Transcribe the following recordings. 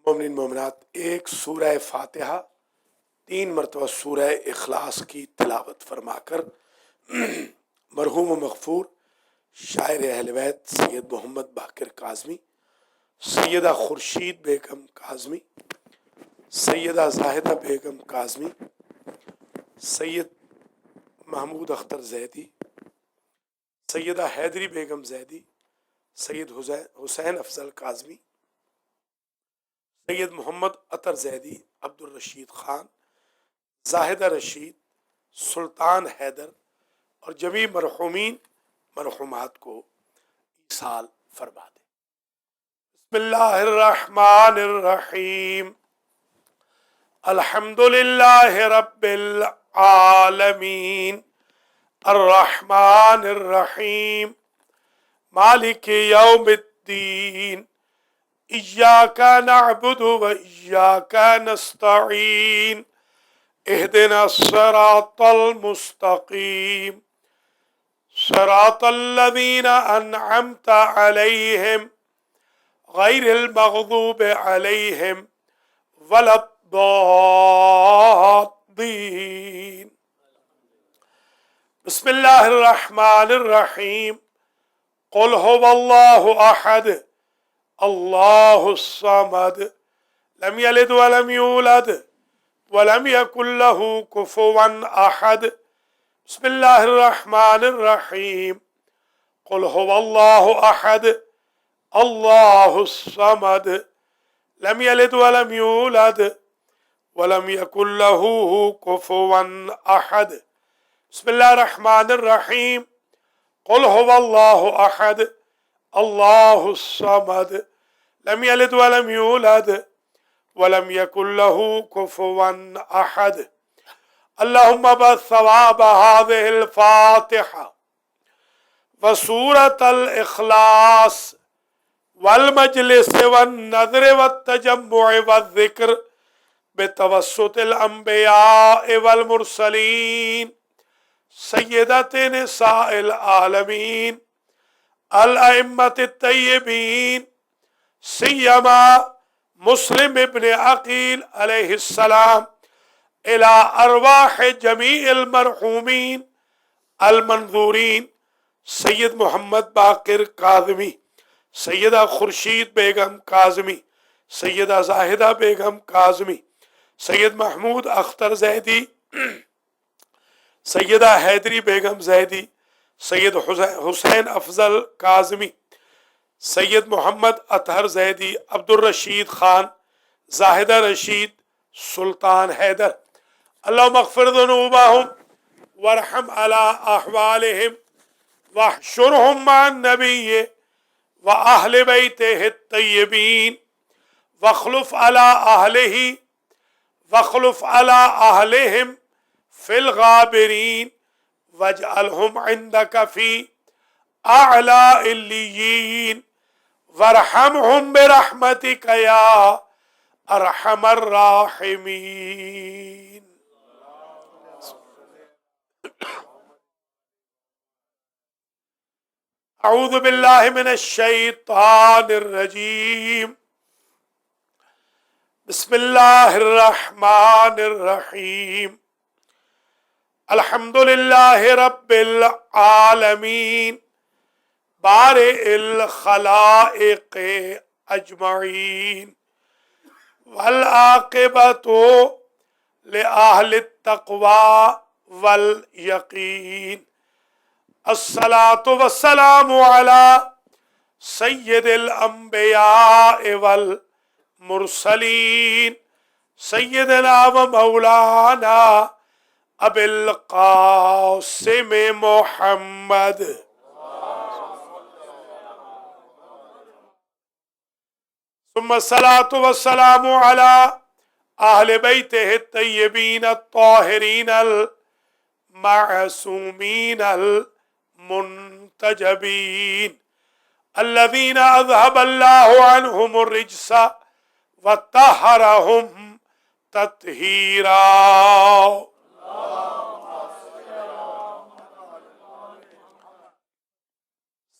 مومنین مومنات، ایک سورہ فاتحہ 3 مرتبہ سورہ اخلاص کی تلاوت فرما کر مرحوم و مغفور شاعر اہل بیت سید محمد باقر کاظمی، سیدہ خورشید بیگم کاظمی، سیدہ زاہدہ بیگم کاظمی، سید محمود اختر زیدی، سیدہ حیدری بیگم زیدی، سید حسین افضل کاظمی، سید محمد عطر زیدی، عبد الرشید خان، زاہدہ رشید، سلطان حیدر اور جمیع مرحومین مرحومات کو ایصال فرما دے۔ بسم اللہ الرحمن الرحیم، الحمد للہ رب العالمین، الرحمن الرحیم، مالک یوم الدین، ایاک نعبد و ایاک نستعین، اہدنا الصراط المستقیم، صراط الذین انعمت علیہم غیر المغضوب علیہم ولا الضالین۔ بسم اللہ الرحمن الرحیم، قل هو اللہ احد اللہ الصمد لم یلد ولم یولد ولم یکن له کفوا احد۔ بسم اللہ الرحمن الرحیم، قل هو اللہ احد اللہ الصمد لم یلد ولم یولد ولم یکن له کفوا احد۔ بسم اللہ الرحمن الرحیم، قل هو اللہ احد اللہ الصمد لم یلد ولم یولد ولم یکن له کفوا احد۔ اللہم بث ثواب هذه الفاتحة وسورة الإخلاص والمجلس والنذر والتجمع والذکر بتوسط الانبیاء والمرسلین سیدات نساء العالمین الائمة الطیبین سیما مسلم ابن عقیل علیہ السلام الى ارواح جمیع المرحومین المنظورین سید محمد باقر کاظمی، سیدہ خورشید بیگم کاظمی، سیدہ زاہدہ بیگم کاظمی، سید محمود اختر زیدی، سیدہ حیدری بیگم زیدی، سید حسین افضل کاظمی، سید محمد اطہر زیدی، عبد الرشید خان، زاہدہ رشید، سلطان حیدر۔ اللہم اغفر ذنوبہم وارحم علی احوالہم واحشرہم مع النبی وأهل بيته الطيبين واخلف على أهلهم في الغابرين واجعلهم عندك في أعلى الليين وارحمهم برحمتك يا أرحم الراحمين۔ اعوذ باللہ من الشیطان الرجیم، بسم اللہ الرحمن الرحیم، الحمد للہ رب العالمین بارئ الخلائق اجمعین والعاقبۃ لأہل التقوی والیقین، الصلاة والسلام على سید الانبیاء والمرسلین سیدنا و مولانا ابی القاسم محمد۔ ثم الصلاة والسلام على اہل بیتہ الطیبین الطاہرین المعصومین منتجبین الذین اذهب اللہ عنہم الرجس وطہرہم تطہیرا۔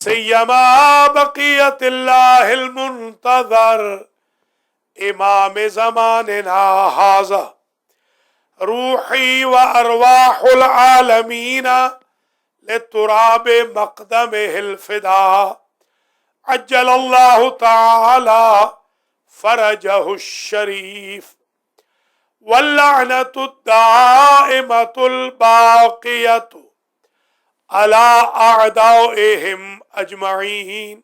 سیما بقیت اللہ المنتظر इमाम ज़मानिना हाज़ा रूही व अरवाहुल आलमीना लितुराब मक़दमिहिल फ़िदा अज्जलल्लाहु तआला फरजहु शरीफ वल्लअनतु दाइमतुल बाक़ियतु अला अअदाइहिम अजमईन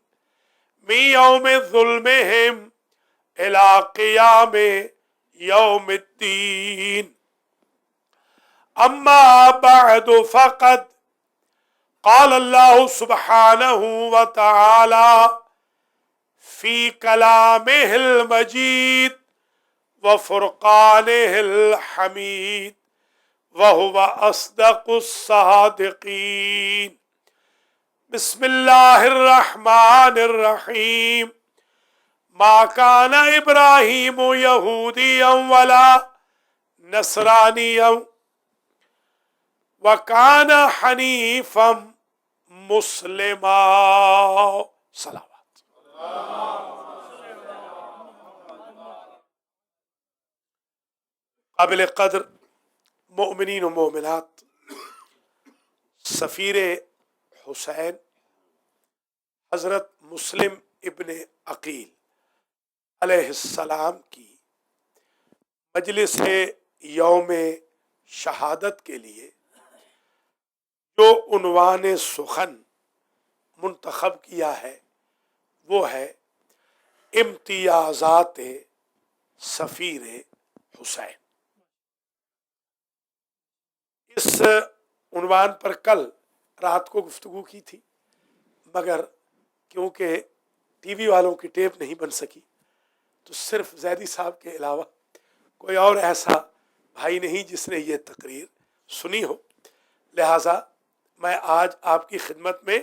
मिन यौमि ज़ुल्मिहिम इला क़ियाम यौमिद्दीन अम्मा बअदु फ़क़द क़ाल अल्लाहु सुब्हानहु व तआला फ़ी कलामिहिल मजीद व फ़ुरक़ानिहिल हमीद व हुवा अस्दक़ुस सादिक़ीन बिस्मिल्लाहिर रहमानिर रहीम मा काना इब्राहीमु यहूदिय्यन वला नसरानिय्यन व काना हनीफम मुस्लिमा। सलावत। काबिल क़द्र मोमिनीन व मोमिनात सफ़ीर हुसैन हज़रत मुस्लिम इब्न अकील अलैहिस्सलाम की मजलिस यौम शहादत के लिए जो उन्वान सुखन मुंतखब किया है वो है इम्तियाज़ात सफ़ीर हुसैन। इस उन्वान पर कल रात को गुफ्तगू की थी, मगर क्योंकि टीवी वालों की टेप नहीं बन सकी तो सिर्फ ज़ैदी साहब के अलावा कोई और ऐसा भाई नहीं जिसने ये तकरीर सुनी हो, लिहाजा मैं आज आपकी खिदमत में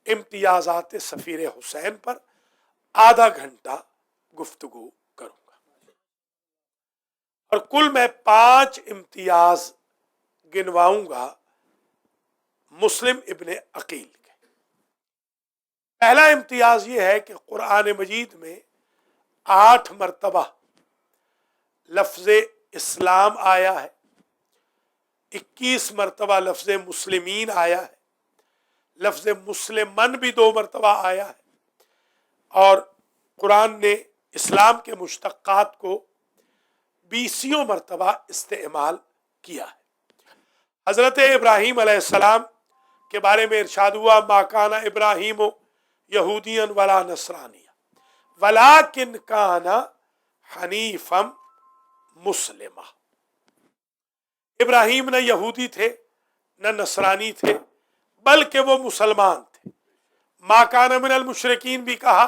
इम्तियाज़ात सफ़ीर हुसैन पर आधा घंटा गुफ्तगू करूँगा और कुल मैं 5 इम्तियाज़ गिनवाऊँगा मुस्लिम इब्न अकील के। पहला इम्तियाज़ ये है कि कुरान मजीद में 8 मरतबा लफ्ज़ इस्लाम आया है, 21 मरतबा लफ्ज़ मुस्लिमीन आया है, लफ्ज़ मुस्लिमन भी 2 मरतबा आया है और कुरान ने इस्लाम के मुश्तक़ात को 20 मरतबा इस्तेमाल किया है। हज़रत इब्राहीम अलैहिस्सलाम के बारे में इरशाद हुआ मा काना इब्राहीम यहूदियन वला नसरानिया वलाकिन काना हनीफम मुस्लिमा। इब्राहीम न यहूदी थे न नसरानी थे बल्कि वो मुसलमान थे। मा काना मिनल मुशरिकीन भी कहा,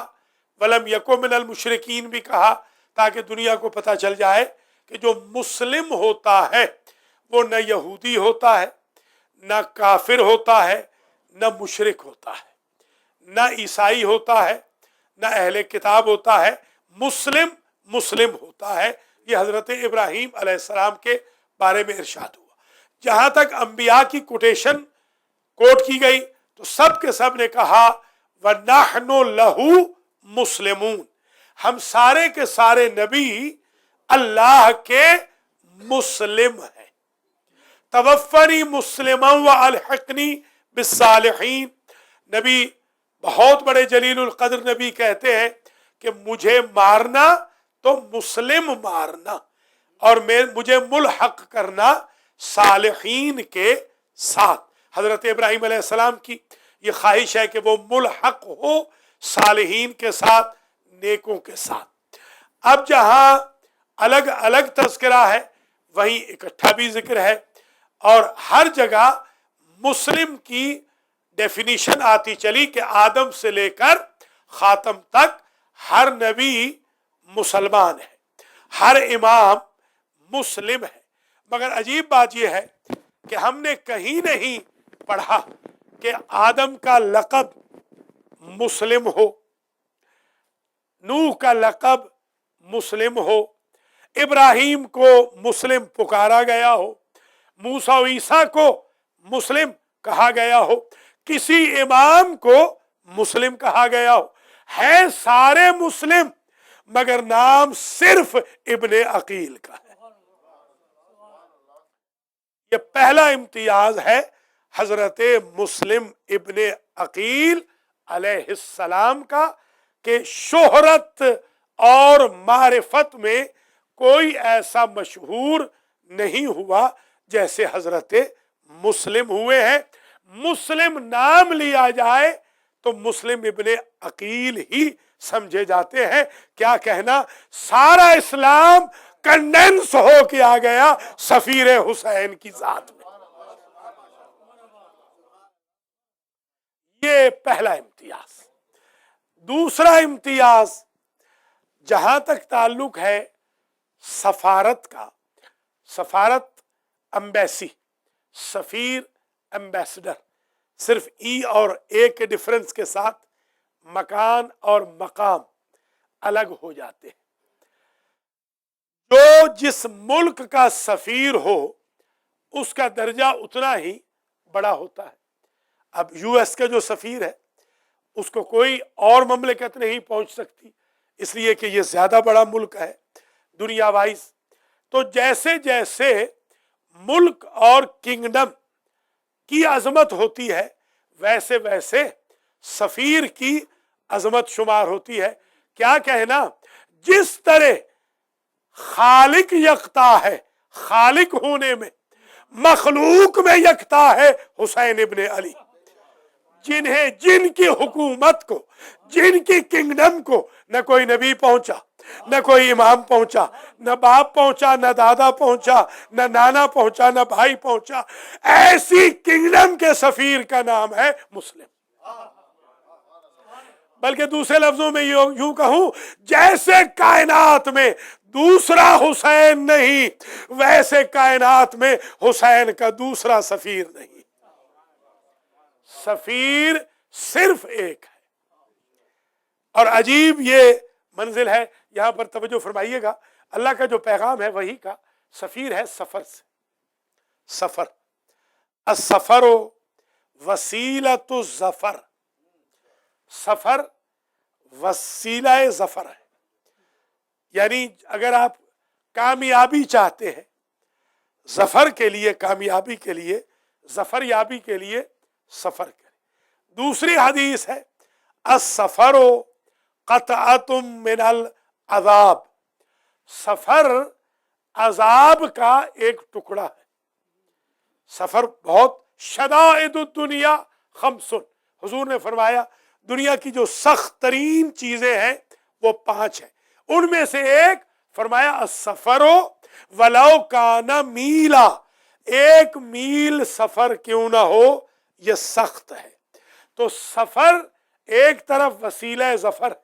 वलम यको मिनल मुशरिकीन भी कहा, ताकि दुनिया को पता चल जाए कि जो मुस्लिम होता है वो न यहूदी होता है, न काफिर होता है, न मुशरिक होता है, न ईसाई होता है, न अहले किताब होता है, मुस्लिम मुस्लिम होता है। ये हज़रत इब्राहीम अलैहिस्सलाम के बारे में इरशाद हुआ। जहाँ तक अंबिया की कोटेशन कोट की गई तो सब के सब ने कहा वन्नहनु लहू मुस्लिमून, हम सारे के सारे नबी अल्लाह के मुस्लिम हैं। तवफ़्फ़नी मुस्लिमन व अलहिक़नी बिस्सालिहीन, नबी बहुत बड़े जलीलुल क़द्र नबी कहते हैं कि मुझे मारना तो मुस्लिम मारना और मुझे मुल्हक़ करना सालिहीन के साथ। हज़रत इब्राहीम अलैहिस्सलाम की ये ख्वाहिश है कि वो मुल्हक़ हो सालिहीन के साथ, नेकों के साथ। अब जहाँ अलग अलग तज़किरा है वहीं इकट्ठा भी जिक्र है और हर जगह मुस्लिम की डेफिनीशन आती चली कि आदम से लेकर ख़ातम तक हर नबी मुसलमान है, हर इमाम मुस्लिम है। मगर अजीब बात यह है कि हमने कहीं नहीं पढ़ा कि आदम का लक़ब मुस्लिम हो, नूह का लक़ब मुस्लिम हो, इब्राहीम को मुस्लिम पुकारा गया हो, मूसा और ईसा को मुस्लिम कहा गया हो, किसी इमाम को मुस्लिम कहा गया हो। है सारे मुस्लिम मगर नाम सिर्फ इब्ने अकील का है। ये पहला इम्तियाज है हजरत मुस्लिम इब्ने अकील अलैहिस्सलाम का, कि शोहरत और मारिफत में कोई ऐसा मशहूर नहीं हुआ जैसे हजरत मुस्लिम हुए हैं। मुस्लिम नाम लिया जाए तो मुस्लिम इब्ने अकील ही समझे जाते हैं। क्या कहना, सारा इस्लाम कंडेंस हो के आ गया सफीर हुसैन की जात में। ये पहला इम्तियाज। दूसरा इम्तियाज जहां तक ताल्लुक है सफारत का, सफारत एम्बेसी, सफीर एम्बेसडर, सिर्फ ई और ए के डिफरेंस के साथ मकान और मकाम अलग हो जाते हैं। जो जिस मुल्क का सफीर हो उसका दर्जा उतना ही बड़ा होता है। अब यूएस का जो सफीर है उसको कोई और ममलिकत नहीं पहुंच सकती, इसलिए कि ये ज्यादा बड़ा मुल्क है दुनिया वाइज। तो जैसे जैसे मुल्क और किंगडम की अजमत होती है वैसे वैसे सफीर की अजमत शुमार होती है। क्या कहना, जिस तरह खालिक यकता है, खालिक होने में, मखलूक में यकता है हुसैन इब्ने अली, जिन्हें जिनकी हुकूमत को, जिनकी किंगडम को न कोई नबी पहुंचा, न कोई इमाम पहुंचा, न बाप पहुंचा, न दादा पहुंचा, न नाना पहुंचा, न भाई पहुंचा, ऐसी किंगडम के सफीर का नाम है मुस्लिम। बल्कि दूसरे लफ्जों में यूं कहूं, जैसे कायनात में दूसरा हुसैन नहीं, वैसे कायनात में हुसैन का दूसरा सफीर नहीं। सफीर सिर्फ एक है। और अजीब ये मंजिल है, यहां पर तवज्जो फरमाइएगा। अल्लाह का जो पैगाम है वही का सफीर है सफर से। सफर, असफरो वसीलतु ज़फर, सफर वसीला ज़फर है। यानी अगर आप कामयाबी चाहते हैं, ज़फर के लिए, कामयाबी के लिए, ज़फर याबी के लिए सफर करें। दूसरी हदीस है अस्सफरो क़तअतुम मिनल अज़ाब, सफर अजाब का एक टुकड़ा है। सफर बहुत शदाइदुद दुनिया खम्सुन, हुजूर ने फरमाया दुनिया की जो सख्त तरीन चीजें हैं वो 5 हैं। उनमें से एक फरमाया अस्सफरो वलौ काना मीला, 1 मील सफर क्यों ना हो, यह सख्त है। तो सफर एक तरफ वसीला ज़फर,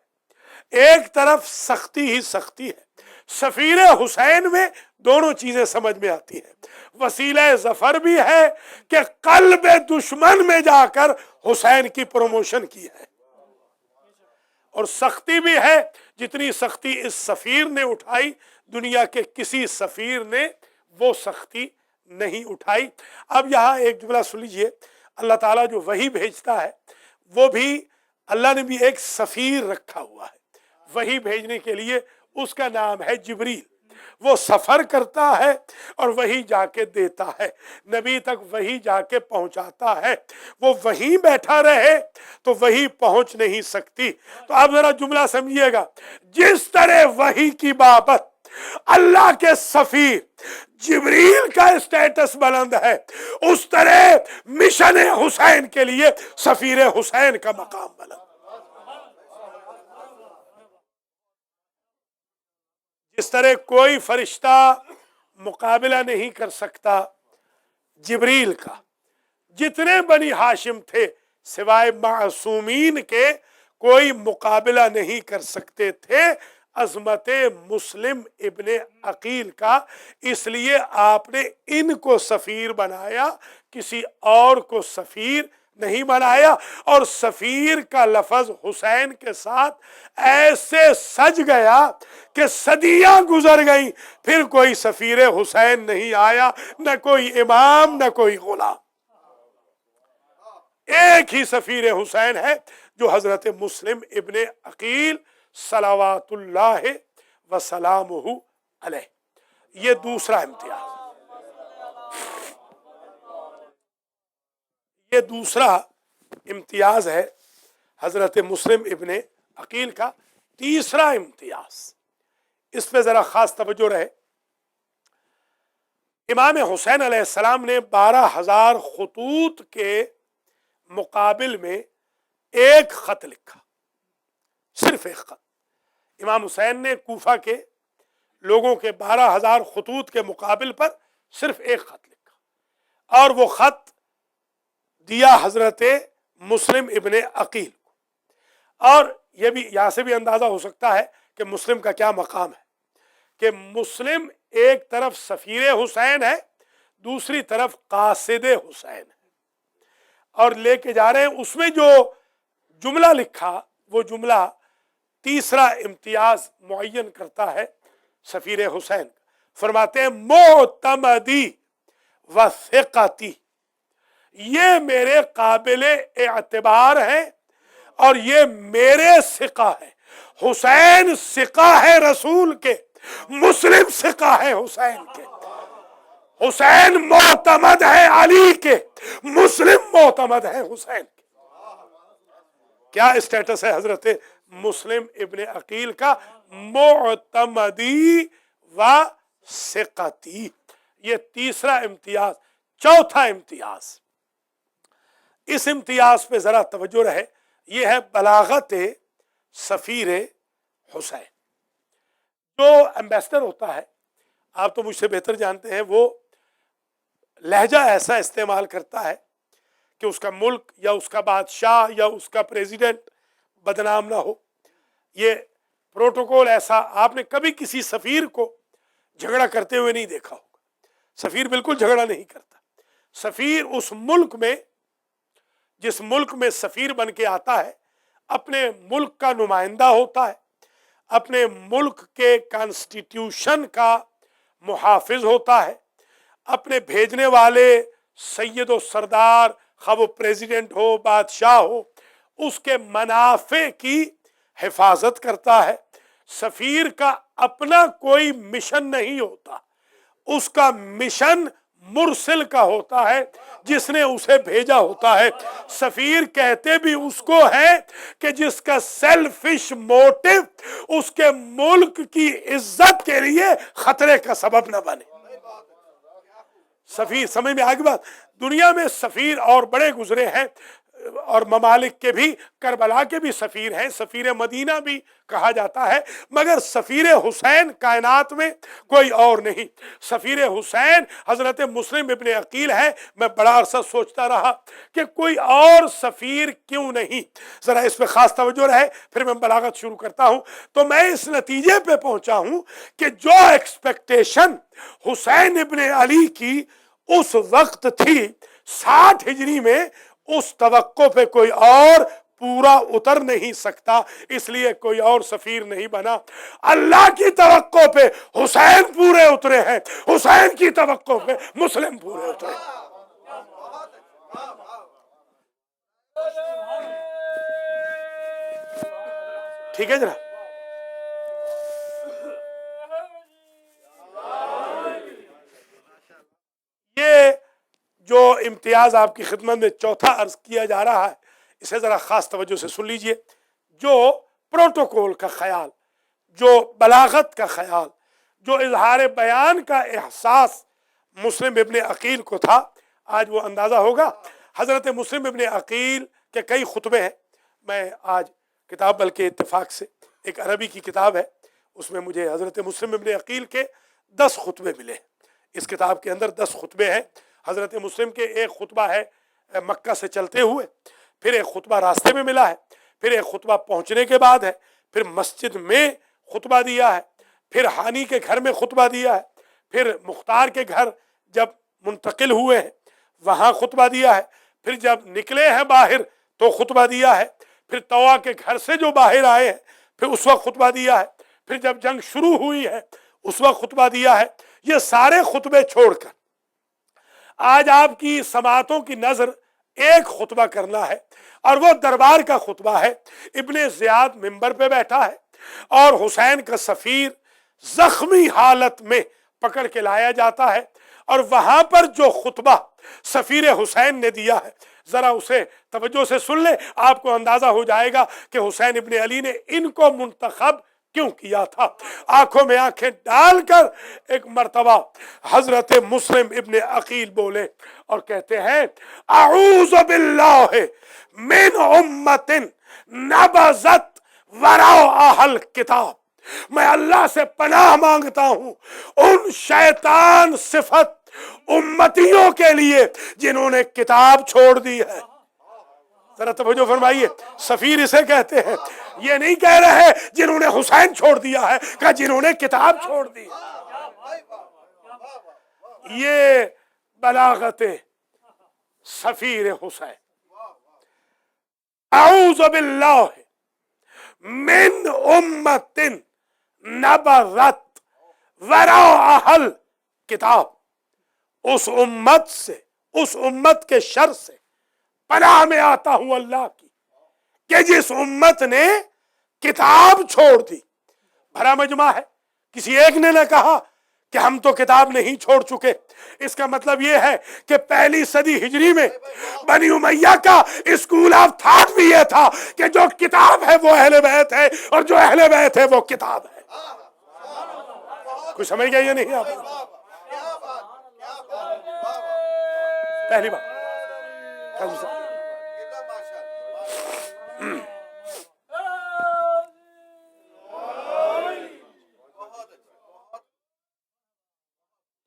एक तरफ सख्ती ही सख्ती है। सफीर हुसैन में दोनों चीजें समझ में आती है। वसीला ज़फर भी है कि कल्ब दुश्मन में जाकर हुसैन की प्रमोशन की है, और सख्ती भी है, जितनी सख्ती इस सफीर ने उठाई दुनिया के किसी सफीर ने वो सख्ती नहीं उठाई। अब यहाँ एक जुमला सुन लीजिए, अल्लाह ताला जो वही भेजता है वो भी अल्लाह ने भी एक सफीर रखा हुआ है वही भेजने के लिए, उसका नाम है जिब्रील। वो सफर करता है और वही जाके देता है, नबी तक वही जाके पहुंचाता है। वो वहीं बैठा रहे तो वही पहुंच नहीं सकती। तो आप जरा जुमला समझिएगा, जिस तरह वही की बाबत अल्लाह के सफीर जिब्रील का स्टेटस बुलंद है, उस तरह मिशन हुसैन के लिए सफीर हुसैन का मकाम बुलंद। इस तरह कोई फरिश्ता मुकाबला नहीं कर सकता जिब्रील का। जितने बनी हाशिम थे सिवाय मासूमीन के कोई मुकाबला नहीं कर सकते थे अजमत मुस्लिम इब्ने अकील का। इसलिए आपने इनको सफीर बनाया, किसी और को सफीर नहीं बनाया। और सफीर का लफ्ज हुसैन के साथ ऐसे सज गया कि सदियां गुजर गई, फिर कोई सफीर हुसैन नहीं आया, न कोई इमाम न कोई गुलाम। एक ही सफीर हुसैन है जो हजरत मुस्लिम इब्ने अकील सलावातुल्लाह व सलामुहु अलैह। ये दूसरा इम्तियाज, ये दूसरा इम्तियाज है हजरत मुस्लिम इब्ने अकील का। तीसरा इम्तियाज, इस पे जरा खास तवज्जो रहे। इमाम हुसैन अलैहिस्सलाम ने 12,000 खतूत के मुकाबिल में एक खत लिखा, सिर्फ एक खत। इमाम हुसैन ने कूफा के लोगों के 12,000 खतूत के मुकाबिल पर सिर्फ एक खत लिखा, और वो खत दिया हजरत मुस्लिम इब्ने अकील को। और यह भी यहां से भी अंदाजा हो सकता है कि मुस्लिम का क्या मकाम है, कि मुस्लिम एक तरफ सफीर हुसैन है, दूसरी तरफ कासिद हुसैन है, और लेके जा रहे हैं। उसमें जो जुमला लिखा, वो जुमला तीसरा इम्तियाज मुअय्यन करता है सफीर हुसैन। फरमाते हैं मोतमदी व सिक़ती, ये मेरे काबिले एतबार है और ये मेरे सिका है। हुसैन सिका है रसूल के, मुस्लिम सिका है हुसैन के। हुसैन मोतमद है अली के, मुस्लिम मोतमद है हुसैन के। क्या स्टेटस है हजरत मुस्लिम इब्ने अकील का? मोतमदी व सिक़ती। ये तीसरा इम्तियाज। चौथा इम्तियाज, इस इम्तियाज पे जरा तवज्जो रहे, ये है बलागत सफीर हुसैन। जो एम्बेसडर होता है, आप तो मुझसे बेहतर जानते हैं, वो लहजा ऐसा इस्तेमाल करता है कि उसका मुल्क या उसका बादशाह या उसका प्रेसिडेंट बदनाम ना हो। ये प्रोटोकॉल ऐसा आपने कभी किसी सफीर को झगड़ा करते हुए नहीं देखा होगा। सफीर बिल्कुल झगड़ा नहीं करता। सफीर उस मुल्क में, जिस मुल्क में सफीर बन के आता है, अपने मुल्क का नुमाइंदा होता है, अपने मुल्क के कॉन्स्टिट्यूशन का मुहाफिज होता है, अपने भेजने वाले सैयद व सरदार, खा वो प्रेसिडेंट हो, बादशाह हो, उसके मनाफे की हिफाजत करता है। सफीर का अपना कोई मिशन नहीं होता, उसका मिशन मुरसिल का होता है, जिसने उसे भेजा होता है। सफीर कहते भी उसको है कि जिसका सेल्फिश मोटिव उसके मुल्क की इज्जत के लिए खतरे का सबब न बने। सफीर, समझ में आ गई बात? दुनिया में सफीर और बड़े गुजरे हैं, और ममालिक के भी, करबला के भी सफीर हैं, सफीर मदीना भी कहा जाता है, मगर सफीर हुसैन कायनात में कोई और नहीं। सफीर हुसैन हजरत मुस्लिम इब्ने अकील है। मैं बड़ा अरसा सोचता रहा कि कोई और सफीर क्यों नहीं। जरा इस पे खास तवज्जो रहे, फिर मैं बलागत शुरू करता हूं। तो मैं इस नतीजे पे पहुंचा हूं कि जो एक्सपेक्टेशन हुसैन इब्ने अली की उस वक्त थी 60 हिजरी में, उस तवक्को पे कोई और पूरा उतर नहीं सकता, इसलिए कोई और सफीर नहीं बना। अल्लाह की तवक्को पे हुसैन पूरे उतरे हैं, हुसैन की तवक्को पे मुस्लिम पूरे उतरे। ठीक है जरा। ये जो इम्तियाज आपकी खिदमत में चौथा अर्ज किया जा रहा है, इसे जरा खास तवज्जो से सुन लीजिए। जो प्रोटोकॉल का ख्याल, जो बलागत का ख्याल, जो इजहार बयान का एहसास मुस्लिम इब्ने अकील को था, आज वो अंदाजा होगा। हजरत मुस्लिम इब्ने अकील के कई खुतबे हैं। मैं आज किताब, बल्कि इत्तेफाक से एक अरबी की किताब है, उसमें मुझे हजरत मुस्लिम इब्ने अकील के 10 खुतबे मिले। इस किताब के अंदर 10 खुतबे हैं। हजरत मुस्लिम के एक खुतबा है मक्का से चलते हुए, फिर एक खुतबा रास्ते में मिला है, फिर एक खुतबा पहुंचने के बाद है, फिर मस्जिद में खुतबा दिया है, फिर हानी के घर में खुतबा दिया है, फिर मुख्तार के घर जब मुंतकिल हुए हैं वहां खुतबा दिया है, फिर जब निकले हैं बाहर तो खुतबा दिया है, फिर तवा के घर से जो बाहर आए हैं फिर उस वक्त खुतबा दिया है, फिर जब जंग शुरू हुई है उस वक्त खुतबा दिया है। ये सारे खुतबे छोड़कर आज आपकी समातों की नजर एक खुतबा करना है, और वो दरबार का खुतबा है। इब्ने ज़ियाद मिंबर पे बैठा है, اور حسین کا سفیر زخمی حالت میں پکڑ کے لایا جاتا ہے، اور وہاں پر جو خطبہ سفیر حسین نے دیا ہے ذرا اسے توجہ سے سن لیں، آپ کو اندازہ ہو جائے گا کہ حسین ابن علی نے ان کو منتخب کیوں کیا تھا۔ آنکھوں میں آنکھیں ڈال کر ایک مرتبہ حضرت مسلم ابن عقیل بولے اور کہتے ہیں اعوذ باللہ من امت نبذت وراء الکتاب، میں اللہ سے پناہ مانگتا ہوں ان شیطان صفت امتیوں کے لیے جنہوں نے کتاب چھوڑ دی ہے۔ ذرا توجہ فرمائیے، سفیر اسے کہتے ہیں، یہ نہیں کہہ رہے جنہوں نے حسین چھوڑ دیا ہے، کہ جنہوں نے کتاب چھوڑ دی ہے۔ یہ بلاغت سفیر حسین۔ اعوذ باللہ من امت نبذت وراء الکتاب، اس امت سے، اس امت کے شر سے پناہ میں آتا ہوں اللہ کی کہ جس امت نے کتاب چھوڑ دی۔ بھرا مجمع ہے، کسی ایک نے نہ کہا کہ ہم تو کتاب نہیں چھوڑ چکے۔ اس کا مطلب یہ ہے کہ پہلی صدی ہجری میں بنی امیہ کا اسکول آف تھاٹ بھی یہ تھا کہ جو کتاب ہے وہ اہل بیت ہے، اور جو اہل بیت ہے وہ کتاب ہے۔ کچھ سمجھ گئے یا نہیں آپ؟ پہلی بات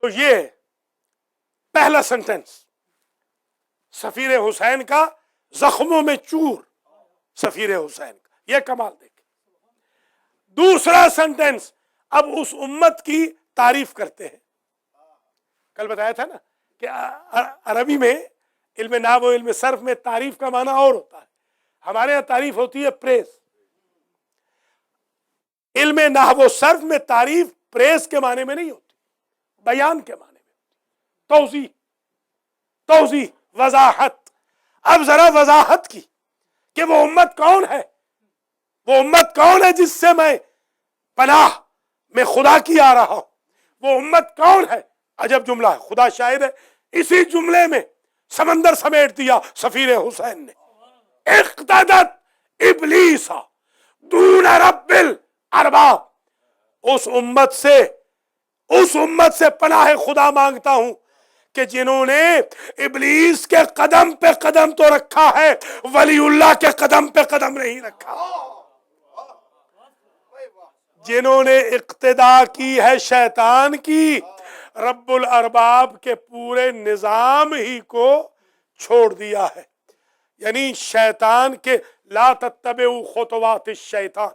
تو یہ پہلا سنٹنس سفیر حسین کا، زخموں میں چور سفیر حسین کا، یہ کمال دیکھیں۔ دوسرا سنٹنس اب اس امت کی تعریف کرتے ہیں۔ کل بتایا تھا نا کہ عربی میں علم نحو و علم صرف میں تعریف کا معنی اور ہوتا ہے، ہمارے یہاں تعریف ہوتی ہے پریز۔ علم نحو و صرف میں تعریف پریز کے معنی میں نہیں ہوتی، بیان کے معنی میں ہوتی، توضیح، وضاحت۔ اب ذرا وضاحت کی کہ وہ امت کون ہے، وہ امت کون ہے جس سے میں پناہ میں خدا کی آ رہا ہوں، وہ امت کون ہے۔ عجب جملہ ہے، خدا شاہد ہے، اسی جملے میں سمندر سمیٹ دیا سفیر حسین نے۔ اقتدت ابلیس دون رب الارباب، اس امت سے پناہ خدا مانگتا ہوں کہ جنہوں نے ابلیس کے قدم پہ قدم تو رکھا ہے، ولی اللہ کے قدم پہ قدم نہیں رکھا، جنہوں نے اقتدا کی ہے شیطان کی، رب الارباب کے پورے نظام ہی کو چھوڑ دیا ہے۔ یعنی شیطان کے لا تتبعوا خطوات الشیطان،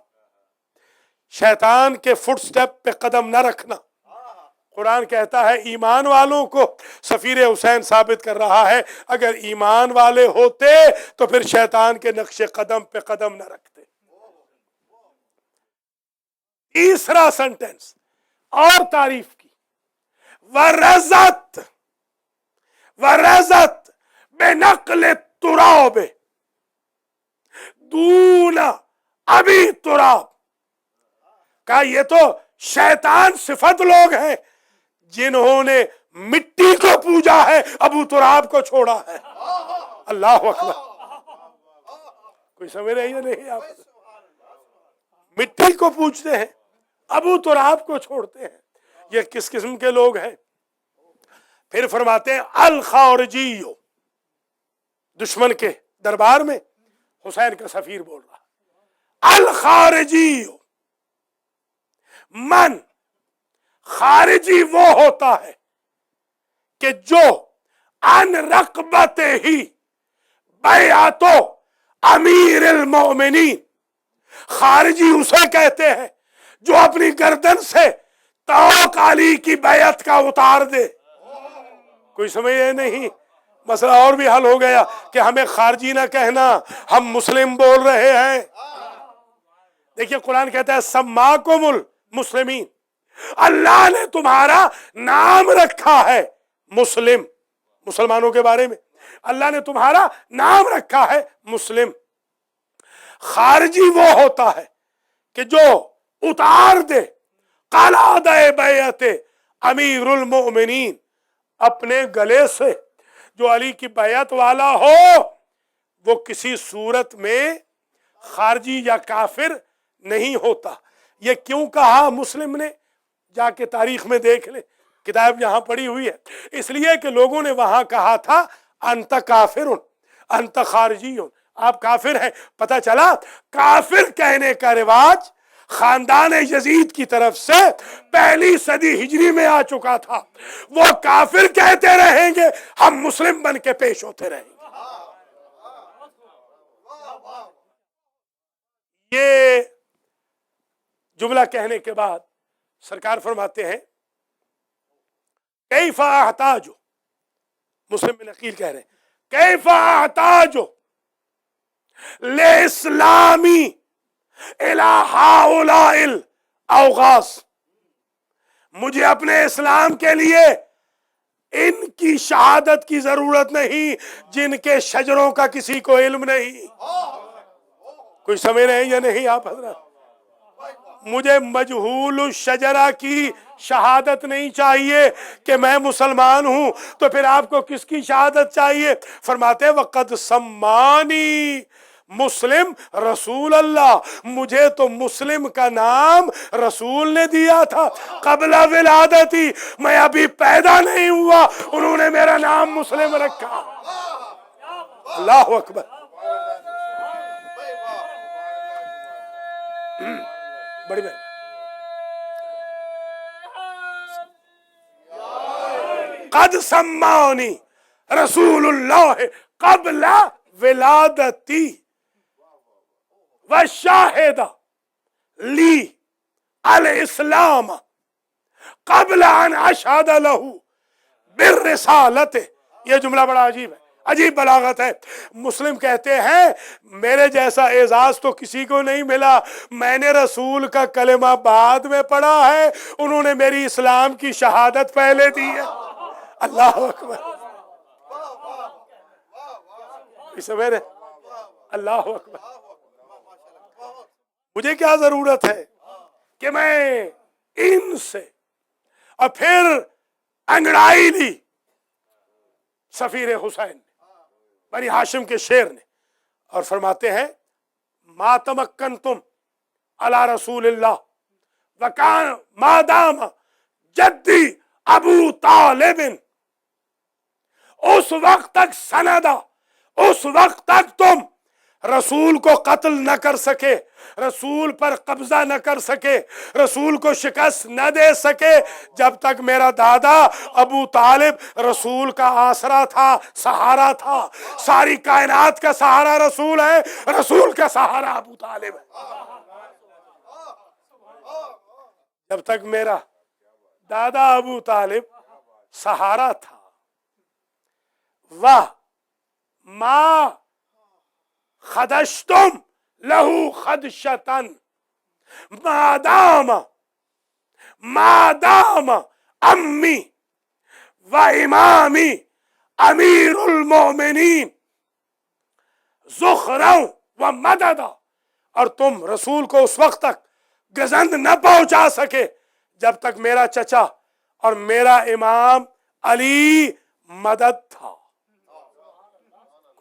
شیطان کے فٹ سٹیپ پہ قدم نہ رکھنا۔ قرآن کہتا ہے ایمان والوں کو، سفیر حسین ثابت کر رہا ہے اگر ایمان والے ہوتے تو پھر شیطان کے نقش قدم پہ قدم نہ رکھتے۔ تیسرا سنٹنس اور تعریف کی، ورزت بنقل التراب دون ابی تراب، کہا یہ تو شیطان صفت لوگ ہیں جنہوں نے مٹی کو پوجا ہے، ابو تراب کو چھوڑا ہے۔ اللہ اکبر، کوئی سمجھ رہی ہے نہیں آپ؟ مٹی کو پوجتے ہیں، ابو تراب کو چھوڑتے ہیں، یہ کس قسم کے لوگ ہیں؟ پھر فرماتے ہیں الخارجی، دشمن کے دربار میں حسین کا سفیر بول رہا، الخارجی من، خارجی وہ ہوتا ہے کہ جو ان رقبت ہی بیعت امیر المومنین، خارجی اسے کہتے ہیں جو اپنی گردن سے توق علی کی بیعت کا اتار دے۔ کوئی سمجھے نہیں؟ مسئلہ اور بھی حل ہو گیا کہ ہمیں خارجی نہ کہنا، ہم مسلم بول رہے ہیں۔ دیکھیے قرآن کہتا ہے سماکم المسلمین، اللہ نے تمہارا نام رکھا ہے مسلم، مسلمانوں کے بارے میں اللہ نے تمہارا نام رکھا ہے مسلم۔ خارجی وہ ہوتا ہے کہ جو उतार दे कलादे बैअते अमीरुल मोमिनीन, अपने गले से जो अली की बैयत वाला हो वो किसी सूरत में खारजी या काफिर नहीं होता। ये क्यों कहा मुस्लिम ने, जाके तारीख में देख ले, किताब यहां पड़ी हुई है। इसलिए कि लोगों ने वहां कहा था अंत काफिरुन अंत खारजीयुन, आप काफिर हैं। पता चला काफिर कहने का रिवाज खानदान यजीद की तरफ से पहली सदी हिजरी में आ चुका था। वो काफिर कहते रहेंगे, हम मुस्लिम बन के पेश होते रहेंगे। ये जुमला कहने के बाद सरकार फरमाते हैं कैफा अहताजो, मुस्लिम बिन अकील कह रहे हैं कैफा अहताजो ले इस्लामी इला हाउलाइल औगास, मुझे अपने इस्लाम के लिए इनकी शहादत की जरूरत नहीं जिनके शजरों का किसी को इल्म नहीं। कोई समझ रहे हैं या नहीं आप हजरत? मुझे मजहूल शजरा की शहादत नहीं चाहिए कि मैं मुसलमान हूं, तो फिर आपको किसकी शहादत चाहिए? फरमाते वक़द सम्मानी मुस्लिम रसूल अल्लाह, मुझे तो मुस्लिम का नाम रसूल ने दिया था कबला विलादती, मैं अभी पैदा नहीं हुआ उन्होंने मेरा नाम मुस्लिम रखा। अल्लाह अकबर। बड़ी बात। कद सम्मानी रसूलुल्लाह कबला विलादती व शाहिदा ली अल इस्लाम कबला अन अशहद लहू बिर्रिसालत। यह जुमला बड़ा अजीब है, अजीब बलागत है। मुस्लिम कहते हैं मेरे जैसा एजाज तो किसी को नहीं मिला, मैंने रसूल का कलेमा बाद में पढ़ा है, उन्होंने मेरी इस्लाम की शहादत पहले दी है। अल्लाह अकबर। मेरे अल्लाह अकबर। मुझे क्या जरूरत है कि मैं इनसे, और फिर अंगड़ाई ली सफीर हुसैन बनी हाशिम के शेर ने, और फरमाते हैं मातमक्कन तुम अला रसूलिल्लाह वकान मादाम जद्दी अबू तालिबिन, उस वक्त तक सनदा, उस वक्त तक तुम रसूल को कत्ल न कर सके, रसूल पर कब्जा न कर सके, रसूल को शिकस्त न दे सके, जब तक मेरा दादा अबू तालिब रसूल का आसरा था, सहारा था। सारी कायनात का सहारा रसूल है, रसूल का सहारा अबू तालिब है। जब तक मेरा दादा अबू तालिब सहारा था, वाह मां खदशतुम लहू खदशतन मादाम अम्मी व इमामी अमीरुल मोमिनीन ज़ुखरौ व मददा, और तुम रसूल को उस वक्त तक गजंद न पहुंचा सके जब तक मेरा चचा और मेरा इमाम अली मदद था।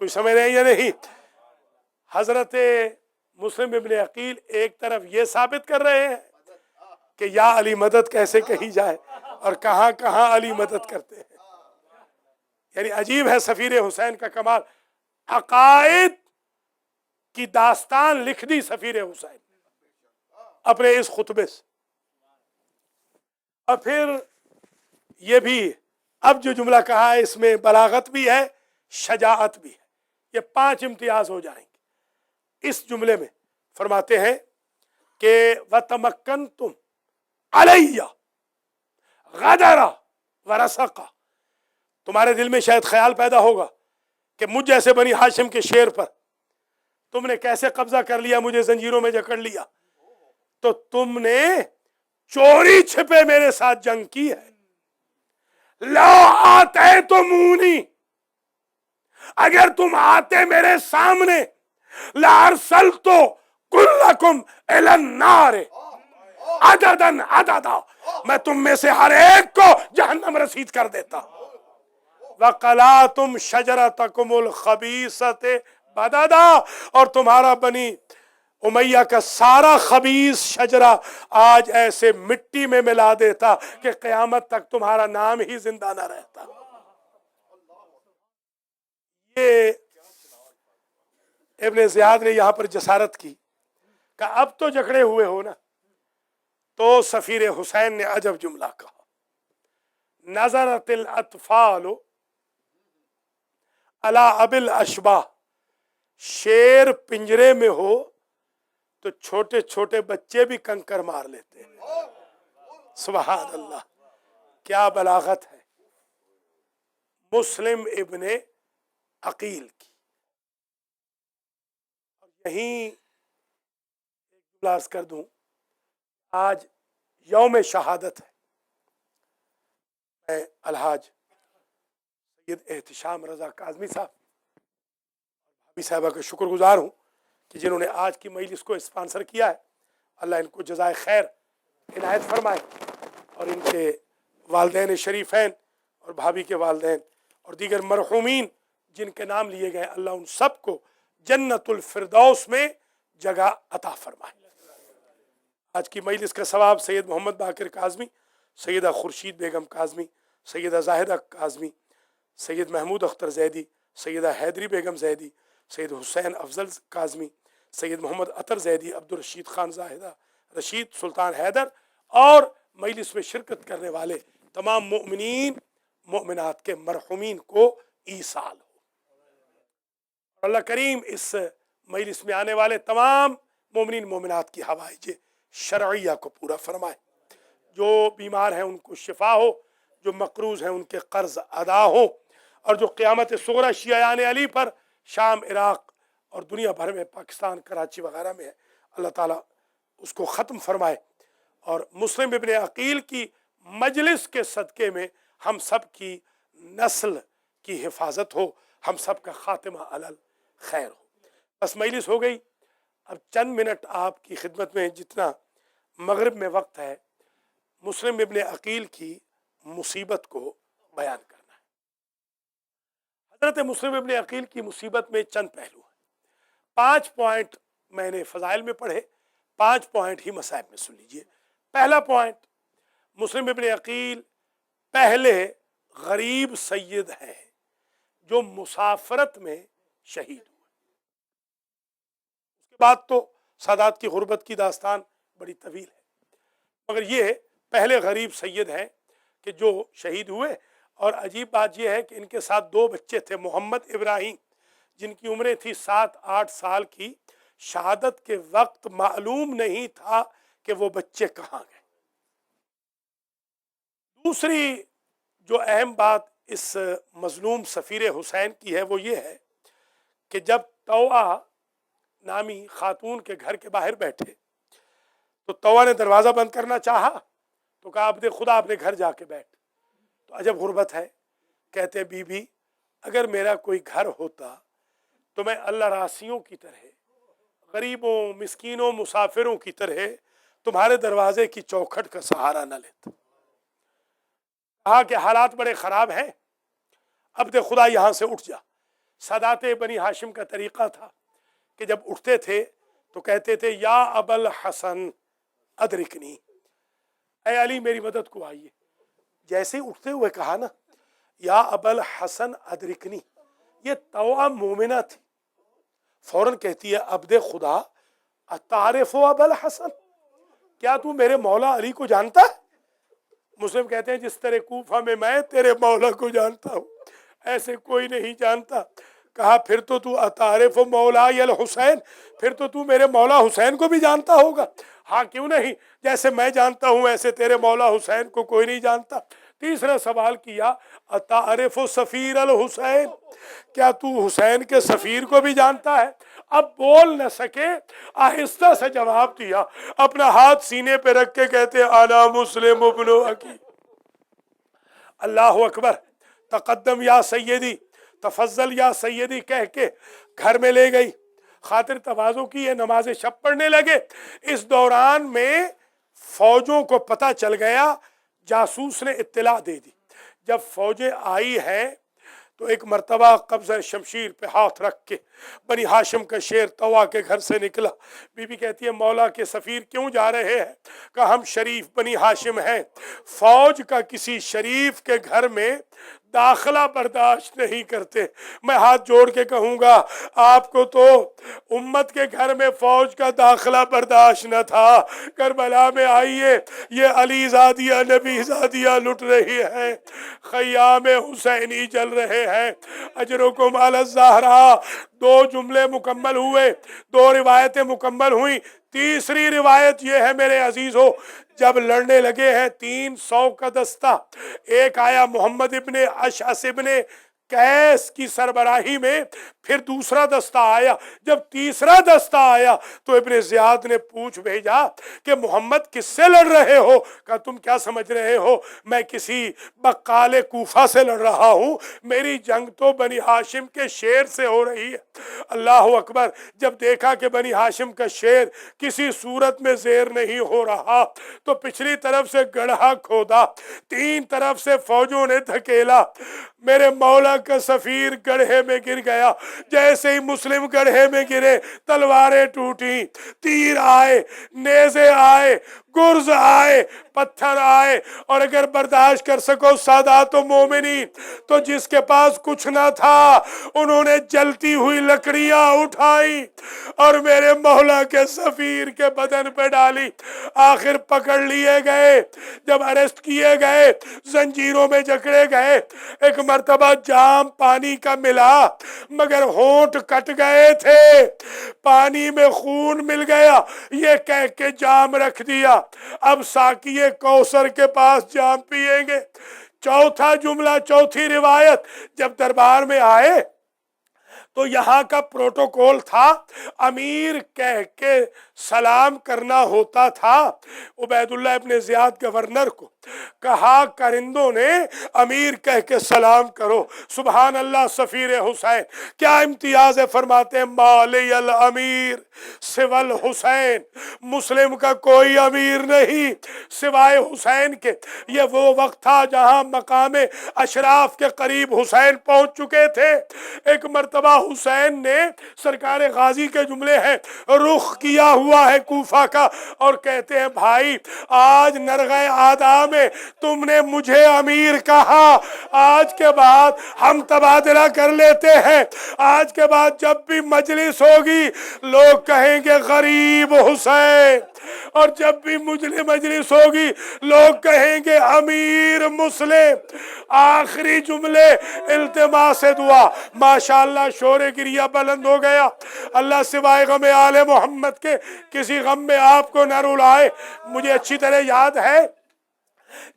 कोई समझ रहे हैं या नहीं? हजरत मुस्लिम इब्न अकील एक तरफ ये साबित कर रहे हैं कि या अली मदद कैसे कही जाए, और कहां कहां अली मदद करते हैं। यानी अजीब है सफीर हुसैन का कमाल। अकायद की दास्तान लिख दी सफीर हुसैन अपने इस खुतबे से। और फिर ये भी अब जो जुमला कहा है इसमें बलागत भी है, शजाअत भी है। ये 5 इम्तियाज हो जाएंगे इस जुमले में। फरमाते हैं कि वतमक्कन तुम अलैया गदरा वरसका, तुम्हारे दिल में शायद ख्याल पैदा होगा कि मुझ जैसे बनी हाशिम के शेर पर तुमने कैसे कब्जा कर लिया, मुझे जंजीरों में जकड़ लिया। तो तुमने चोरी छिपे मेरे साथ जंग की है। लो आते तो मुनी, अगर तुम आते मेरे सामने, लारसल तो कुल्लकुम इलन नारे, अददन अददा, मैं तुम में से हर एक को जहन्नम रसीद कर देता। वकला तुम शजरतकुमुल खबीसते बददा, और तुम्हारा बनी उमैया का सारा खबीस शजरा आज ऐसे मिट्टी में मिला देता कि क़यामत तक तुम्हारा नाम ही जिंदा न रहता। ये इब्ने ज़ियाद ने यहां पर जसारत की कि अब तो जकड़े हुए हो ना। तो सफीर हुसैन ने अजब जुमला कहा, नजरतिल अतफाल अला अबिल अशबा, शेर पिंजरे में हो तो छोटे छोटे बच्चे भी कंकर मार लेते हैं। सुभान अल्लाह, क्या बलागत है मुस्लिम इब्ने अकील की। यहीं एक जुमला अर्ज कर दूं, आज यौम शहादत है। मैं अलहाज सैयद एहतिशाम रजा काज़मी साहब भाभी साहबा का शुक्रगुजार हूँ कि जिन्होंने आज की मजलिस को स्पॉन्सर किया है। अल्लाह इनको जज़ाए खैर इनायत फरमाए, और इनके वालदैन शरीफैन और भाभी के वालदैन और दीगर मरहूमीन जिनके नाम लिए गए, अल्लाह उन सबको जन्नतुल फिरदौस में जगह अता फरमाए। आज की मजलिस का सवाब सैयद मोहम्मद बाकिर काज़मी, सैयदा खुर्शीद बेगम काज़मी, सैयदा जाहिदा काज़मी, सैयद महमूद अख्तर जैदी, सैयदा हैदरी बेगम जैदी, सैयद हुसैन अफजल काज़मी, सैयद मोहम्मद अतर जैदी, अब्दुल रशीद खान जाहिदा, रशीद सुल्तान हैदर और मजलिस में शिरकत करने वाले तमाम मोमिनीन मोमिनात के मरहूमीन को ईसाल हो। अल्लाह करीम इस मजलिस में आने वाले तमाम मोमिनीन मोमिनात की हवाइज शरइया को पूरा फरमाए। जो बीमार हैं उनको शिफा हो, जो मकरूज हैं उनके कर्ज अदा हो, और जो क़यामत सुगरा शियायान अली पर शाम, इराक़ और दुनिया भर में, पाकिस्तान कराची वगैरह में है, अल्लाह ताला उसको ख़त्म फरमाए। और मुस्लिम इब्ने अकील की मजलिस के सदक़े में हम सब की नस्ल की हिफाजत हो, हम सब का ख़ातिमा अलल खैर हो। बस मजलिस हो गई। अब चंद मिनट आपकी खिदमत में, जितना मगरिब में वक्त है, मुस्लिम इब्ने अकील की मुसीबत को बयान करना है। हज़रत मुस्लिम इब्ने अकील की मुसीबत में चंद पहलू हैं। 5 पॉइंट मैंने फ़ज़ाइल में पढ़े, 5 पॉइंट ही मसाइब में सुन लीजिए। पहला पॉइंट, मुस्लिम इब्ने अकील पहले गरीब सैयद हैं जो मुसाफरत में शहीद हुए। उसके बाद तो सादात की गुर्बत की दास्तान बड़ी तवील है, मगर ये पहले गरीब सैयद हैं कि जो शहीद हुए। और अजीब बात यह है कि इनके साथ 2 बच्चे थे, मोहम्मद इब्राहिम जिनकी उम्रें थी 7-8 साल की। शहादत के वक्त मालूम नहीं था कि वो बच्चे कहाँ गए। दूसरी जो अहम बात इस मजलूम सफ़ीर हुसैन की है वो ये है कि जब तौआ नामी खातून के घर के बाहर बैठे तो तौआ ने दरवाज़ा बंद करना चाहा तो कहा अब्दे खुदा अपने घर जाके बैठ। तो अजब गुर्बत है। कहते बीबी, अगर मेरा कोई घर होता तो मैं अल्लाह रासियों की तरह, गरीबों, मिस्कीनों, मुसाफिरों की तरह तुम्हारे दरवाजे की चौखट का सहारा न लेता। कहा कि हालात बड़े ख़राब हैं, अब्दे खुदा यहाँ से उठ जा। सादात बनी हाशिम का तरीक़ा था कि जब उठते थे तो कहते थे या अबल हसन अदरिकनी, ऐ अली मेरी मदद को आइए। जैसे ही उठते हुए कहा ना या अबल हसन अदरिकनी, ये तवा मोमिना थी। फौरन कहती है अब्दे खुदा अतारिफ़ो अबल हसन, क्या तू मेरे मौला अली को जानता है? मुस्लिम कहते हैं जिस तरह कूफा में मैं तेरे मौला को जानता हूँ ऐसे कोई नहीं जानता। कहा फिर तो तू अतारिफ़ मौला यल हुसैन, फिर तो तू मेरे मौला हुसैन को भी जानता होगा। हाँ क्यों नहीं, जैसे मैं जानता हूँ ऐसे तेरे मौला हुसैन को कोई नहीं जानता। तीसरा सवाल किया अतारिफ़ सफ़ीर अल हुसैन, क्या तू हुसैन के सफ़ीर को भी जानता है? अब बोल न सके, आहिस्ता से जवाब दिया, अपना हाथ सीने पे रख के कहते आना मुस्लिम इब्नु अकील। अल्लाह अकबर, तक़द्दम या सैयदी, तफज्जल या सैयदी कह के घर में ले गई। खातिर तवाज़ो की ये नमाज शब पढ़ने लगे। इस दौरान में फौजों को पता चल गया, जासूस ने इत्तला दे दी। जब फौजें आई हैं तो एक मर्तबा कब्ज़ा शमशीर पे हाथ रख के बनी हाशिम का शेर तवा के घर से निकला। बीबी कहती है मौला के सफ़ीर क्यों जा रहे हैं? कहा हम शरीफ बनी हाशिम हैं, फौज का किसी शरीफ के घर में दाखिला बर्दाश्त नहीं करते। मैं हाथ जोड़ के कहूँगा आपको तो उम्मत के घर में फौज का दाखिला बर्दाश्त न था। करबला में आइए, ये अली ज़ादिया नबी ज़ादिया लुट रही है, ख़याम हुसैनी जल रहे हैं। अजरुकुम अला ज़हरा। दो जुमले मुकम्मल हुए, दो रिवायतें मुकम्मल हुई। तीसरी रिवायत ये है मेरे अजीज़ों, जब लड़ने लगे हैं 300 का दस्ता, एक आया मोहम्मद इब्ने अशअस इब्ने कैस की सरबराही में, फिर दूसरा दस्ता आया। जब तीसरा दस्ता आया तो इब्ने ज़ियाद ने पूछ भेजा कि मोहम्मद किससे लड़ रहे हो? कहा तुम क्या समझ रहे हो, मैं किसी बक्काले कूफा से लड़ रहा हूँ, मेरी जंग तो बनी हाशिम के शेर से हो रही है। अल्लाह अकबर। जब देखा कि बनी हाशिम का शेर किसी सूरत में ज़ेर नहीं हो रहा तो पिछली तरफ से गड्ढा खोदा, तीन तरफ से फौजों ने धकेला, मेरे मौला का सफ़ीर गड्ढे में गिर गया। जैसे ही मुस्लिम गड्ढे में गिरे तलवारें टूटी, तीर आए, नेज़े आए, गुर्ज आए, पत्थर आए। और अगर बर्दाश्त कर सको सादात मोमिनीन, तो जिसके पास कुछ ना था उन्होंने जलती हुई लकड़ियां उठाई और मेरे मौला के सफ़ीर के बदन पे डाली। आखिर पकड़ लिए गए, जब अरेस्ट किए गए, जंजीरों में जकड़े गए। एक मर्तबा जाम पानी का मिला मगर होंठ कट गए थे, पानी में खून मिल गया, ये कह के जाम रख दिया, अब साकिये कौसर के पास जाम पिएंगे। चौथा जुमला, चौथी रिवायत, जब दरबार में आए तो यहाँ का प्रोटोकॉल था, अमीर कह के सलाम करना होता था। उबैदुल्लाह इब्ने ज़ियाद गवर्नर को कहा करिंदों ने अमीर कह के सलाम करो। सुभान अल्लाह। सफ़ीर हुसैन क्या इम्तियाज है, फरमाते हैं मालियल अमीर सिवल हुसैन, मुस्लिम का कोई अमीर नहीं सिवाय हुसैन के। ये वो वक्त था जहाँ मकामे अशराफ के करीब हुसैन पहुँच चुके थे। एक मर्तबा हुसैन ने, सरकार गाजी के जुमले हैं, रुख किया हुआ है कूफा का और कहते हैं भाई आज नरग़े आदा में तुमने मुझे अमीर कहा, आज के बाद हम तबादला कर लेते हैं। आज के बाद जब भी मजलिस होगी लोग कहेंगे गरीब हुसैन, और जब भी मुझे मजलिस होगी लोग कहेंगे अमीर मुस्लिम। आखिरी जुमले इल्तिमास दुआ। माशाअल्लाह शोरे गिरिया बुलंद हो गया। अल्लाह सिवाय गम आले मोहम्मद के किसी गम में आपको न रुलाए। मुझे अच्छी तरह याद है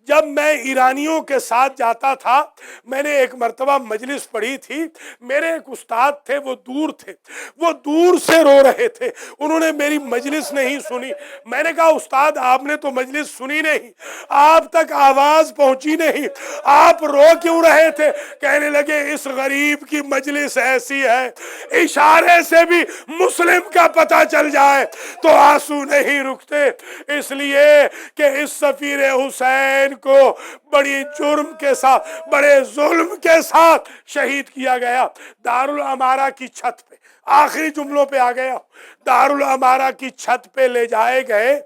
जब मैं ईरानियों के साथ जाता था, मैंने एक मर्तबा मजलिस पढ़ी थी, मेरे एक उस्ताद थे, वो दूर से रो रहे थे, उन्होंने मेरी मजलिस नहीं सुनी। मैंने कहा उस्ताद आपने तो मजलिस सुनी नहीं, आप तक आवाज पहुंची नहीं, आप रो क्यों रहे थे? कहने लगे इस गरीब की मजलिस ऐसी है, इशारे से भी मुस्लिम का पता चल जाए तो आंसू नहीं रुकते, इसलिए कि इस सफ़ीर हुसैन को बड़ी जुर्म के साथ, बड़े जुल्म के साथ शहीद किया गया। दारुल अमारा की छत पे, आखिरी जुमलों पे आ गया, दारुल अमारा की छत पे ले जाए गए।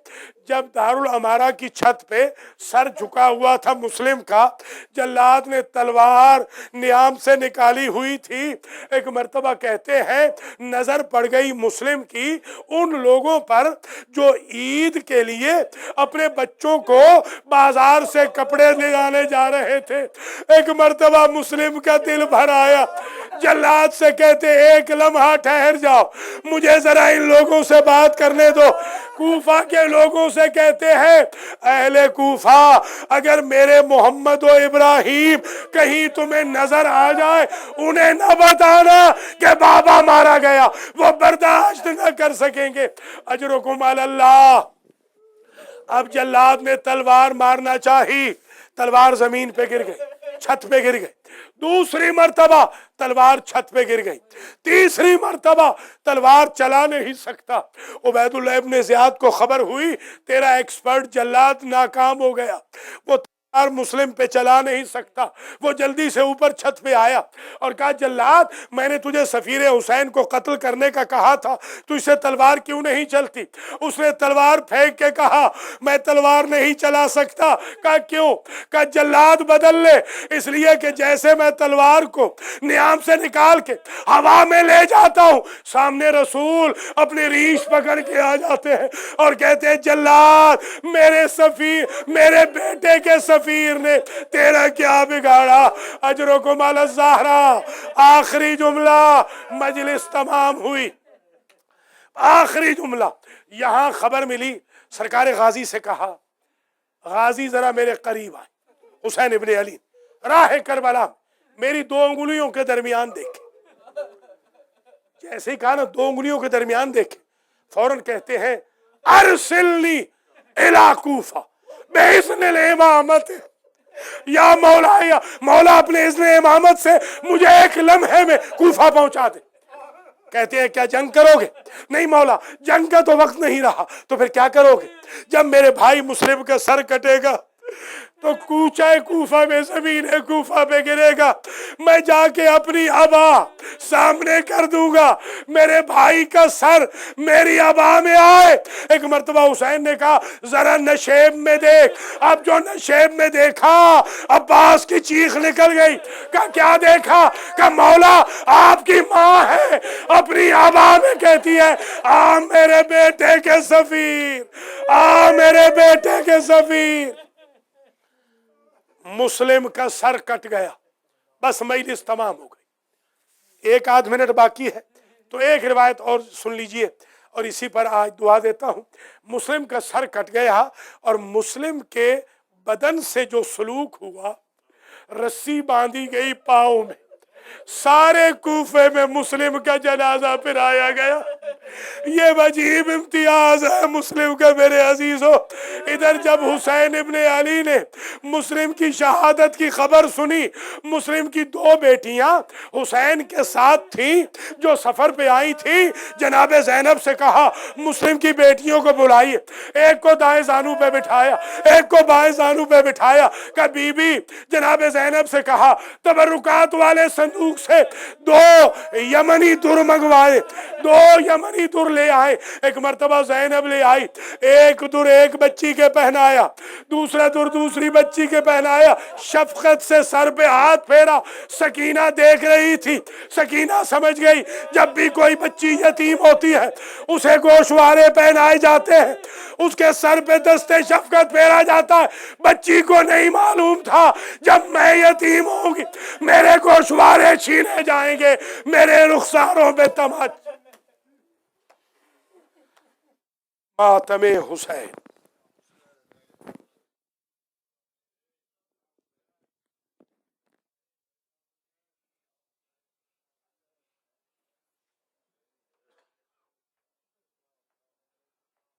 जब दारुल अमारा की छत पे सर झुका हुआ था मुस्लिम का, जल्लाद ने तलवार नियाम से निकाली हुई थी। एक मर्तबा कहते हैं नजर पड़ गई मुस्लिम की उन लोगों पर जो ईद के लिए अपने बच्चों को बाजार से कपड़े ले जाने जा रहे थे। एक मर्तबा मुस्लिम का दिल भर आया, जल्लाद से कहते एक लम्हा ठहर जाओ, मुझे जरा इन लोगों से बात करने दो। कूफा के लोगों से कहते हैं अहले कूफा, अगर मेरे मोहम्मद और इब्राहिम कहीं तुम्हें नजर आ जाए उन्हें न बताना कि बाबा मारा गया, वो बर्दाश्त न कर सकेंगे। अजरुकुम अल्लाह। अब जल्लाद ने तलवार मारना चाही, तलवार जमीन पे गिर गई। छत पे गिर गए, दूसरी मर्तबा तलवार छत पे गिर गई, तीसरी मर्तबा तलवार चला नहीं सकता। उबैदुल्लाह इब्न ज़ियाद को खबर हुई तेरा एक्सपर्ट जल्लाद नाकाम हो गया, वो तलवार मुस्लिम पे चला नहीं सकता। वो जल्दी से ऊपर छत पे आया और कहा जल्लाद मैंने तुझे सफीर हुसैन को कत्ल करने का कहा था, तू इससे तलवार क्यों नहीं चलती? उसने तलवार फेंक के कहा मैं तलवार नहीं चला सकता। कहा क्यों? कहा जल्लाद बदल ले, इसलिए कि जैसे मैं तलवार को नियाम से निकाल के हवा में ले जाता हूं, सामने रसूल अपनी रीछ पकड़ के आ जाते हैं और कहते हैं जल्लाद मेरे सफीर, मेरे बेटे के सफीर ने तेरा क्या बिगाड़ा, अजरों को माला ज़हरा। आखिरी जुमला, मजलिस तमाम हुई, आखिरी जुमला। यहां खबर मिली, सरकार गाजी से कहा गाजी जरा मेरे करीब आए, हुसैन इब्ने अली राह करबला मेरी दो उंगलियों के दरमियान देखे। जैसे ही कहा ना दो उंगलियों के दरमियान देखे, फौरन कहते हैं अरसिलनी इला कूफा बेइज़्निल इमामत, या मौला, या मौला अपने इज़्न इमामत से मुझे एक लम्हे में कूफा पहुंचा दे। कहते हैं क्या जंग करोगे? नहीं मौला, जंग का तो वक्त नहीं रहा। तो फिर क्या करोगे? जब मेरे भाई मुस्लिम का सर कटेगा तो कूचा कूफा में जमीन कूफा पे गिरेगा, मैं जाके अपनी अबा सामने कर दूंगा, मेरे भाई का सर मेरी अबा में आए। एक मर्तबा हुसैन ने कहा जरा नशेब में देख। अब जो नशेब में देखा, अब्बास की चीख निकल गई। कहा क्या देखा? कहा मौला आपकी माँ है अपनी अबा में कहती है आ मेरे बेटे के सफीर, आ मेरे बेटे के सफीर। मुस्लिम का सर कट गया, बस मजलिस तमाम हो गई। एक आध मिनट बाकी है तो एक रिवायत और सुन लीजिए और इसी पर आज दुआ देता हूं। मुस्लिम का सर कट गया और मुस्लिम के बदन से जो सलूक हुआ, रस्सी बांधी गई पाँव में, सारे कूफे में मुस्लिम का जनाजा फिराया गया। ये अजीब इम्तियाज है मुस्लिम का मेरे अजीजों। इधर जब हुसैन इब्ने अली ने मुस्लिम की शहादत की खबर सुनी, मुस्लिम की दो बेटियां हुसैन के साथ थी जो सफर पे आई थी, जनाबे ज़ैनब से कहा मुस्लिम की बेटियों को बुलाइए। एक को दाएं जानू पे बिठाया, एक को बाएं जानू पे बिठाया। का बीबी जनाबे ज़ैनब से कहा तबरुकात वाले संदूक से दो यमनी दुर मंगवाए, दो यमनी दुर ले आए। एक मर्तबा ज़ैनब ले आई, एक दुर एक बच्ची के पहनाया, दूसरा दुर दूसरी बच्ची के पहनाया, शफकत से सर पे हाथ फेरा। सकीना देख रही थी, सकीना समझ गई जब भी कोई बच्ची यतीम होती है उसे गोशवारे पहनाए जाते हैं, उसके सर पे दस्ते शफकत फेरा जाता है। बच्ची को नहीं मालूम था जब मैं यतीम होंगी मेरे गोशवारे छीने जाएंगे, मेरे रुखसारों पे तमाचा। मातमे हुसैन।